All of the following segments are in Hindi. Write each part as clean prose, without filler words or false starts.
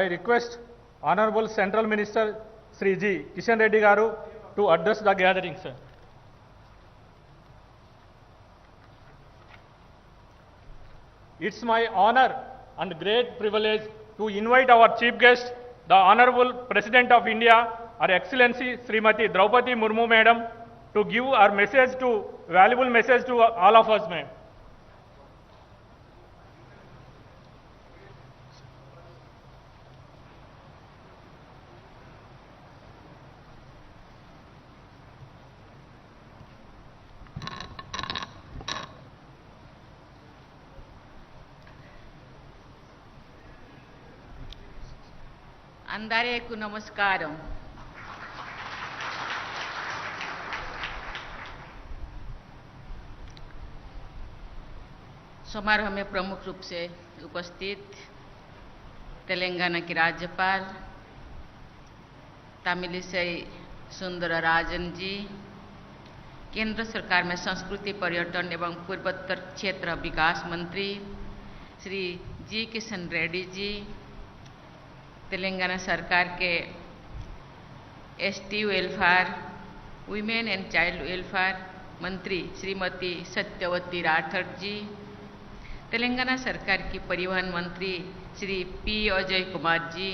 I request Honorable Central Minister Sri G. Kishan Reddy Garu to address the gathering, sir. It's my honor and great privilege to invite our chief guest, the Honorable President of India, Her Excellency Srimati Draupadi Murmu Madam, to give our valuable message to all of us, ma'am. అందరికీ నమస్కారం. समारोह में प्रमुख रूप से उपस्थित तेलंगाना की राज्यपाल तमिलिसाई सुंदरराजन जी, केंद्र सरकार में संस्कृति पर्यटन एवं पूर्वोत्तर क्षेत्र विकास मंत्री श्री जी किशन रेड्डी जी, तेलंगाना सरकार के ST welfare, women and child welfare मंत्री श्रीमती सत्यवती राठौर जी, तेलंगाना सरकार की परिवहन मंत्री श्री पी अजय कुमार जी,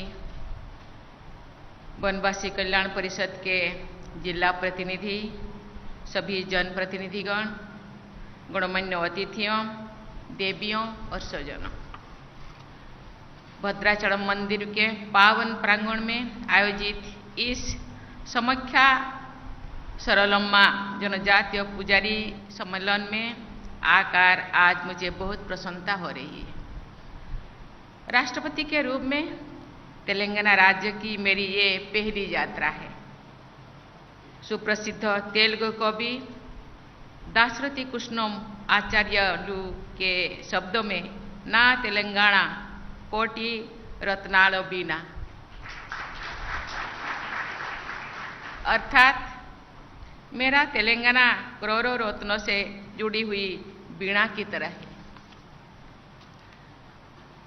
वनवासी कल्याण परिषद के जिला प्रतिनिधि, सभी जनप्रतिनिधिगण, गणमान्य अतिथियों, देवियों और स्वजनों, भद्राचलम मंदिर के पावन प्रांगण में आयोजित इस समख्या सरलम्मा जनजातीय पुजारी सम्मेलन में आकर आज मुझे बहुत प्रसन्नता हो रही है। राष्ट्रपति के रूप में तेलंगाना राज्य की मेरी ये पहली यात्रा है। सुप्रसिद्ध तेलुगु कवि दाशरथी कृष्णम आचार्यलु के शब्दों में ना तेलंगाना कोटि रत्नाल बीना, अर्थात मेरा तेलंगाना करोड़ों रत्नों से जुड़ी हुई वीणा की तरह है।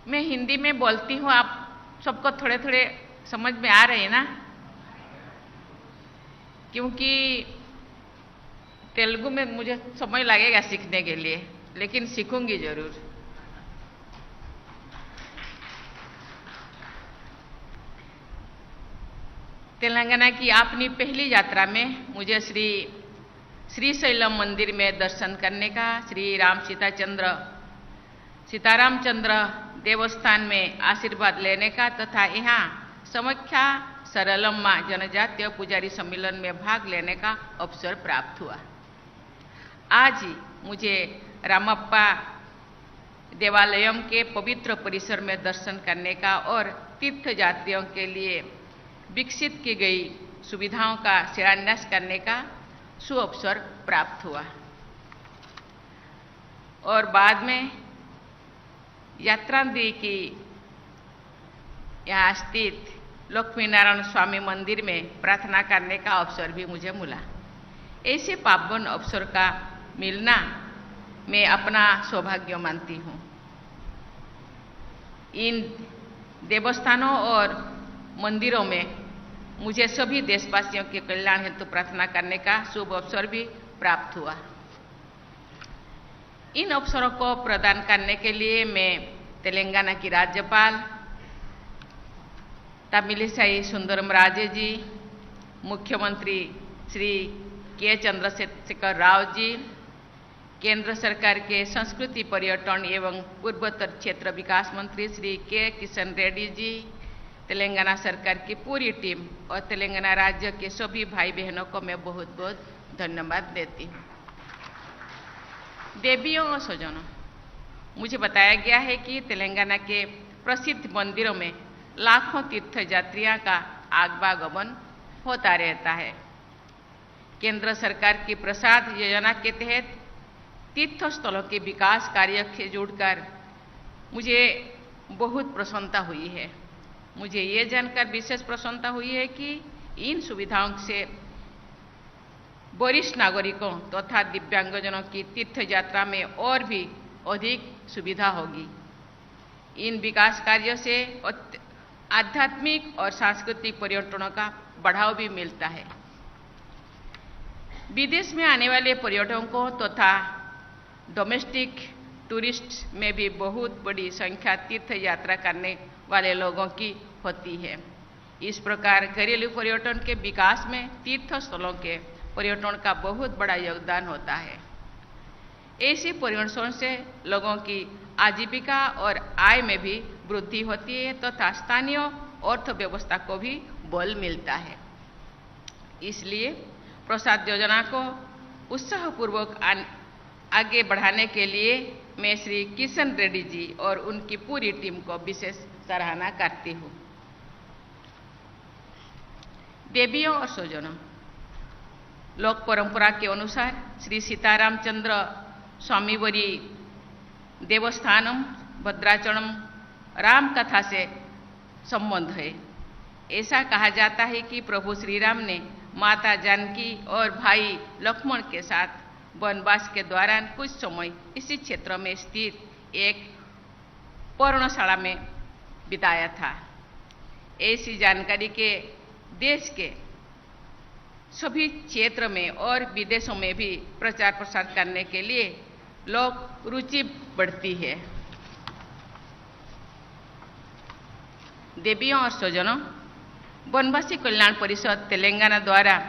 मैं हिंदी में बोलती हूँ, आप सबको थोड़े थोड़े समझ में आ रहे हैं ना? क्योंकि तेलुगु में मुझे समय लगेगा सीखने के लिए, लेकिन सीखूंगी जरूर। तेलंगाना की अपनी पहली यात्रा में मुझे श्रीशैलम मंदिर में दर्शन करने का, श्री सीतारामचंद्र देवस्थान में आशीर्वाद लेने का तथा यहाँ समख्या सरलम्मा जनजातीय पुजारी सम्मेलन में भाग लेने का अवसर प्राप्त हुआ। आज ही मुझे रामप्पा देवालयम के पवित्र परिसर में दर्शन करने का और तीर्थयात्रियों के लिए विकसित की गई सुविधाओं का शिलान्यास करने का सुअवसर प्राप्त हुआ और बाद में यात्रांतरी की यहाँ स्थित लक्ष्मी नारायण स्वामी मंदिर में प्रार्थना करने का अवसर भी मुझे मिला। ऐसे पावन अवसर का मिलना मैं अपना सौभाग्य मानती हूँ। इन देवस्थानों और मंदिरों में मुझे सभी देशवासियों के कल्याण हेतु प्रार्थना करने का शुभ अवसर भी प्राप्त हुआ। इन अवसरों को प्रदान करने के लिए मैं तेलंगाना की राज्यपाल तमिलिसाई सुंदरराजन जी, मुख्यमंत्री श्री के चंद्रशेखर राव जी, केंद्र सरकार के संस्कृति पर्यटन एवं पूर्वोत्तर क्षेत्र विकास मंत्री श्री के किशन रेड्डी जी, तेलंगाना सरकार की पूरी टीम और तेलंगाना राज्य के सभी भाई बहनों को मैं बहुत बहुत धन्यवाद देती हूँ। देवियों और स्वजनों, मुझे बताया गया है कि तेलंगाना के प्रसिद्ध मंदिरों में लाखों तीर्थयात्रियों का आगमन होता रहता है। केंद्र सरकार की प्रसाद योजना के तहत तीर्थ स्थलों के विकास कार्य से जुड़कर मुझे बहुत प्रसन्नता हुई है। मुझे ये जानकर विशेष प्रसन्नता हुई है कि इन सुविधाओं से वरिष्ठ नागरिकों तथा दिव्यांगजनों की तीर्थ यात्रा में और भी अधिक सुविधा होगी। इन विकास कार्यों से आध्यात्मिक और सांस्कृतिक पर्यटनों का बढ़ावा भी मिलता है। विदेश में आने वाले पर्यटकों तथा डोमेस्टिक टूरिस्ट में भी बहुत बड़ी संख्या तीर्थ यात्रा करने वाले लोगों की होती है। इस प्रकार घरेलू पर्यटन के विकास में तीर्थ स्थलों के पर्यटन का बहुत बड़ा योगदान होता है। ऐसे पर्यटन से लोगों की आजीविका और आय में भी वृद्धि होती है तथा स्थानीय अर्थव्यवस्था को भी बल मिलता है। इसलिए प्रसाद योजना को उत्साहपूर्वक आगे बढ़ाने के लिए मैं श्री किशन रेड्डी जी और उनकी पूरी टीम को विशेष सराहना करती हूँ। देवियों और स्वजनों, लोक परंपरा के अनुसार श्री सीतारामचंद्र स्वामीवरी देवस्थानम भद्राचलम राम कथा से संबंध है। ऐसा कहा जाता है कि प्रभु श्री राम ने माता जानकी और भाई लक्ष्मण के साथ वनवास के दौरान कुछ समय इसी क्षेत्र में स्थित एक पर्णशाला में बिताया था। ऐसी जानकारी के देश के सभी क्षेत्र में और विदेशों में भी प्रचार प्रसार करने के लिए लोग रुचि बढ़ती है। देवियों और स्वजनों, वनवासी कल्याण परिषद तेलंगाना द्वारा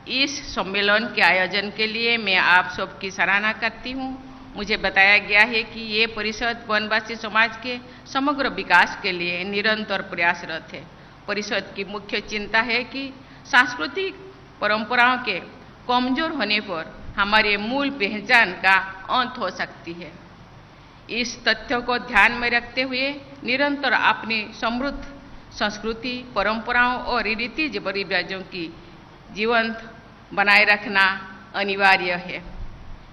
इस सम्मेलन के आयोजन के लिए मैं आप सबकी सराहना करती हूँ। मुझे बताया गया है कि ये परिषद वनवासी समाज के समग्र विकास के लिए निरंतर प्रयासरत है। परिषद की मुख्य चिंता है कि सांस्कृतिक परंपराओं के कमजोर होने पर हमारे मूल पहचान का अंत हो सकती है। इस तथ्य को ध्यान में रखते हुए निरंतर अपनी समृद्ध संस्कृति, परंपराओं और रीति रिवाजों की जीवंत बनाए रखना अनिवार्य है।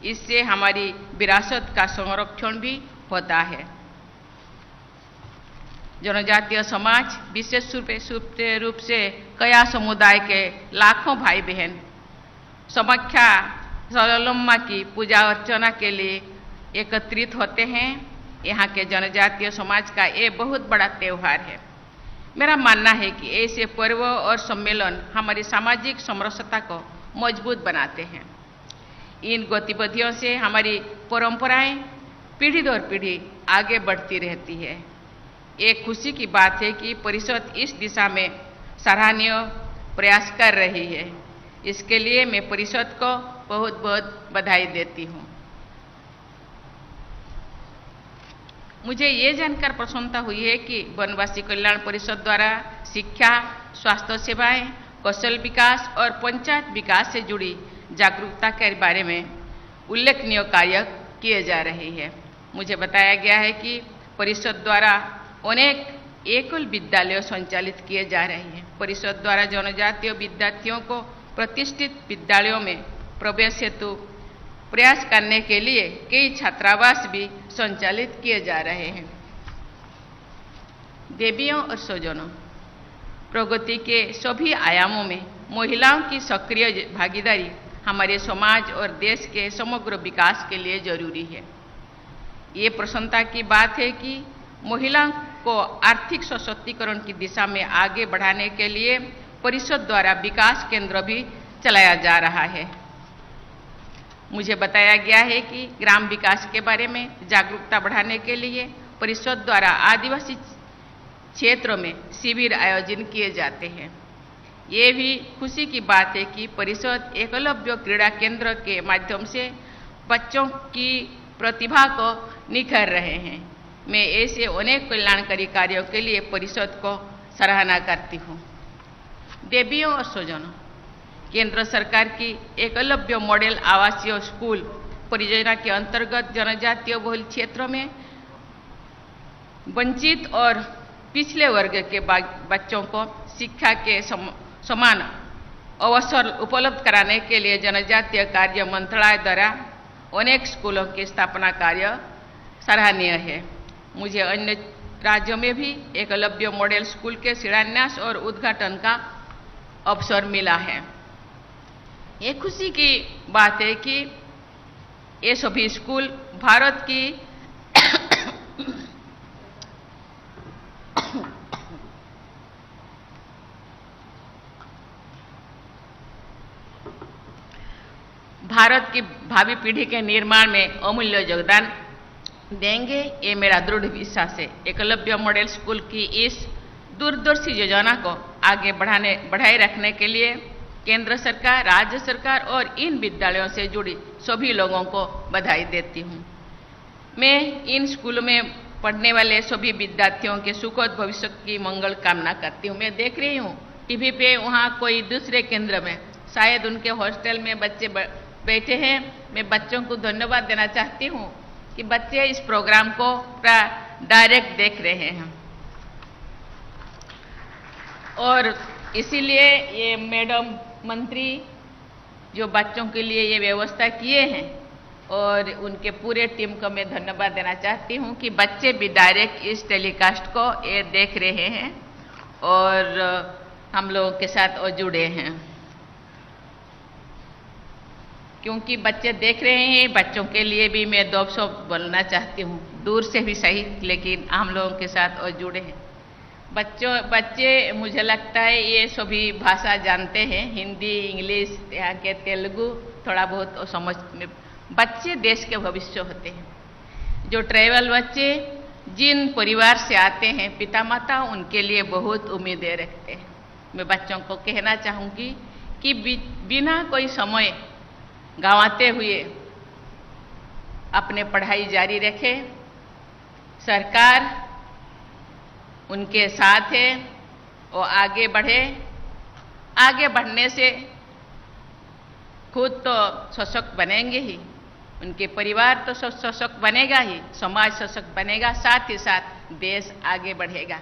इससे हमारी विरासत का संरक्षण भी होता है। जनजातीय समाज विशेष रूप से कया समुदाय के लाखों भाई बहन समाख्या सरलम्मा की पूजा अर्चना के लिए एकत्रित होते हैं। यहाँ के जनजातीय समाज का ये बहुत बड़ा त्यौहार है। मेरा मानना है कि ऐसे पर्व और सम्मेलन हमारी सामाजिक समरसता को मजबूत बनाते हैं। इन गतिविधियों से हमारी परंपराएं पीढ़ी दर पीढ़ी आगे बढ़ती रहती है। एक खुशी की बात है कि परिषद इस दिशा में सराहनीय प्रयास कर रही है। इसके लिए मैं परिषद को बहुत बहुत बधाई देती हूँ। मुझे ये जानकर प्रसन्नता हुई है कि वनवासी कल्याण परिषद द्वारा शिक्षा, स्वास्थ्य सेवाएं, कौशल विकास और पंचायत विकास से जुड़ी जागरूकता के बारे में उल्लेखनीय कार्य किए जा रहे हैं। मुझे बताया गया है कि परिषद द्वारा अनेक एकल विद्यालय संचालित किए जा रहे हैं। परिषद द्वारा जनजातीय विद्यार्थियों को प्रतिष्ठित विद्यालयों में प्रवेश हेतु प्रयास करने के लिए कई छात्रावास भी संचालित किए जा रहे हैं। देवियों और स्वजनों, प्रगति के सभी आयामों में महिलाओं की सक्रिय भागीदारी हमारे समाज और देश के समग्र विकास के लिए जरूरी है। ये प्रसन्नता की बात है कि महिलाओं को आर्थिक सशक्तिकरण की दिशा में आगे बढ़ाने के लिए परिषद द्वारा विकास केंद्र भी चलाया जा रहा है। मुझे बताया गया है कि ग्राम विकास के बारे में जागरूकता बढ़ाने के लिए परिषद द्वारा आदिवासी क्षेत्रों में शिविर आयोजन किए जाते हैं। ये भी खुशी की बात है कि परिषद एकलव्य क्रीड़ा केंद्र के माध्यम से बच्चों की प्रतिभा को निखर रहे हैं। मैं ऐसे अनेक कल्याणकारी कार्यों के लिए परिषद को सराहना करती हूँ। देवियों और स्वजनों, केंद्र सरकार की एकलव्य मॉडल आवासीय स्कूल परियोजना के अंतर्गत जनजातीय बहुल क्षेत्रों में वंचित और पिछले वर्ग के बच्चों को शिक्षा के समान अवसर उपलब्ध कराने के लिए जनजातीय कार्य मंत्रालय द्वारा अनेक स्कूलों की स्थापना कार्य सराहनीय है। मुझे अन्य राज्यों में भी एकलव्य मॉडल स्कूल के शिलान्यास और उद्घाटन का अवसर मिला है। ये खुशी की बात है कि ये सभी स्कूल भारत की भारत की भावी पीढ़ी के निर्माण में अमूल्य योगदान देंगे, ये मेरा दृढ़ विश्वास है। एकलव्य मॉडल स्कूल की इस दूरदर्शी योजना को आगे बढ़ाए रखने के लिए केंद्र सरकार, राज्य सरकार और इन विद्यालयों से जुड़ी सभी लोगों को बधाई देती हूँ। मैं इन स्कूलों में पढ़ने वाले सभी विद्यार्थियों के सुखद भविष्य की मंगल कामना करती हूँ। मैं देख रही हूँ टीवी पे वहाँ कोई दूसरे केंद्र में शायद उनके हॉस्टल में बच्चे बैठे हैं। मैं बच्चों को धन्यवाद देना चाहती हूँ कि बच्चे इस प्रोग्राम को डायरेक्ट देख रहे हैं और इसीलिए ये मैडम मंत्री जो बच्चों के लिए ये व्यवस्था किए हैं और उनके पूरे टीम को मैं धन्यवाद देना चाहती हूँ कि बच्चे भी डायरेक्ट इस टेलीकास्ट को ये देख रहे हैं और हम लोगों के साथ और जुड़े हैं। क्योंकि बच्चे देख रहे हैं, बच्चों के लिए भी मैं दो शब्द बोलना चाहती हूँ, दूर से भी सही, लेकिन हम लोगों के साथ और जुड़े हैं। बच्चे मुझे लगता है ये सभी भाषा जानते हैं, हिंदी, इंग्लिश, यहाँ के तेलुगु थोड़ा बहुत और समझ में। बच्चे देश के भविष्य होते हैं। जो ट्राइबल बच्चे जिन परिवार से आते हैं, पिता माता उनके लिए बहुत उम्मीदें रखते हैं। मैं बच्चों को कहना चाहूँगी कि बिना कोई समय गंवाते हुए अपने पढ़ाई जारी रखें। सरकार उनके साथ है और आगे बढ़े। आगे बढ़ने से खुद तो सशक्त बनेंगे ही, उनके परिवार तो सशक्त बनेगा ही, समाज सशक्त बनेगा, साथ ही साथ देश आगे बढ़ेगा।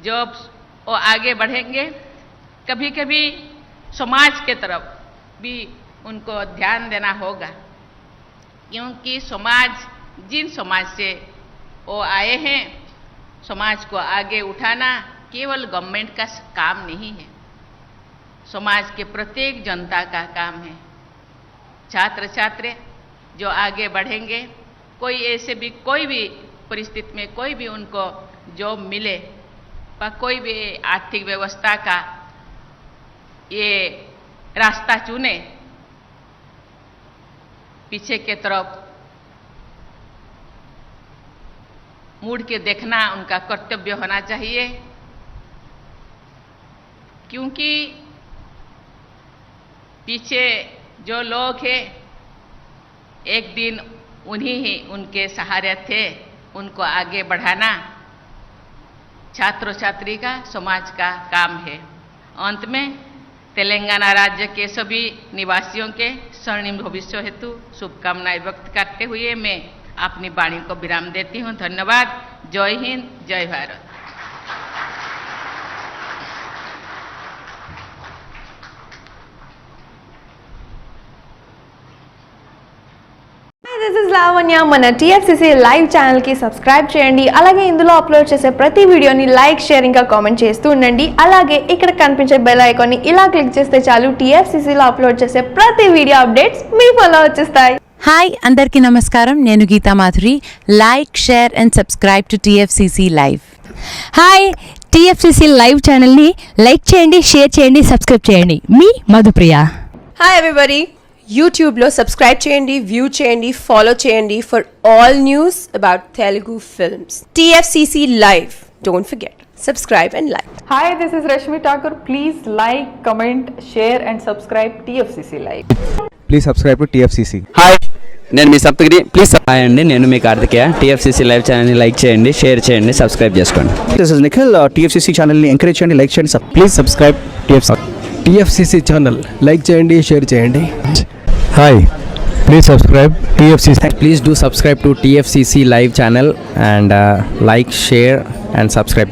जब वो आगे बढ़ेंगे, कभी कभी समाज के तरफ भी उनको ध्यान देना होगा, क्योंकि जिन समाज से वो आए हैं, समाज को आगे उठाना केवल गवर्नमेंट का काम नहीं है, समाज के प्रत्येक जनता का काम है। छात्र छात्रे जो आगे बढ़ेंगे, कोई भी परिस्थिति में कोई भी उनको जॉब मिले पर कोई भी आर्थिक व्यवस्था का ये रास्ता चुने, पीछे के तरफ मुड़ के देखना उनका कर्तव्य होना चाहिए। क्योंकि पीछे जो लोग हैं, एक दिन उन्हीं ही उनके सहारे थे। उनको आगे बढ़ाना छात्र छात्री का, समाज का काम है। अंत में तेलंगाना राज्य के सभी निवासियों के स्वर्णिम भविष्य हेतु शुभकामनाएं व्यक्त करते हुए मैं अपनी वाणी को विराम देती हूँ। धन्यवाद। जय हिंद, जय भारत। This is Lavanya. మన టీఎఫ్సీసీ లైవ్ ఛానల్కి సబ్స్క్రైబ్ చేయండి. అలాగే ఇందులో అప్లోడ్ చేసే ప్రతి వీడియోని లైక్, షేర్ ఇంకా కామెంట్ చేస్తూ ఉండండి. అలాగే ఇక్కడ కనిపించే బెల్ ఐకాన్ని ఇలా క్లిక్ చేస్తే చాలు టీఎఫ్సీసీలో అప్లోడ్ చేసే ప్రతి వీడియో అప్డేట్స్ మీ ఫోన్లో వచ్చేస్తాయి. హాయ్, అందరికీ నమస్కారం. నేను Geetha Madhuri. Like, share and subscribe to TFCC live. Hi, TFCC live ఛానల్ని లైక్ చేయండి, షేర్ చేయండి, సబ్స్క్రైబ్ చేయండి. మీ మధుప్రియ. హాయ్ ఎవ్రీబడి, యూట్యూబ్లో సబ్స్క్రైబ్ చేయండి, వ్యూ చేయండి, ఫాలో చేయండి for all news about Telugu films. TFCC live. Don't forget, subscribe and like. Hi, this is Rashmi Thakur. Please like, comment, share and subscribe TFCC Live. Please subscribe to TFCC. Hi, నేను మీ సప్తగిరి. ప్లీజ్ హాయ్ అండి, నేను మీ కార్తికేయ. టీఎఫ్సీసీ లైవ్ ఛానల్ని లైక్ చేయండి, షేర్ చేయండి, సబ్స్క్రైబ్ చేసుకోండి. This is Nikhil. TFCC ఛానల్ని ఎంకరేజ్ చేయండి, లైక్ చేయండి. Please subscribe TFCC channel. Like చేయండి, షేర్ చేయండి. Hi, please subscribe TFCC. Please do subscribe to TFCC live channel and like, share and subscribe.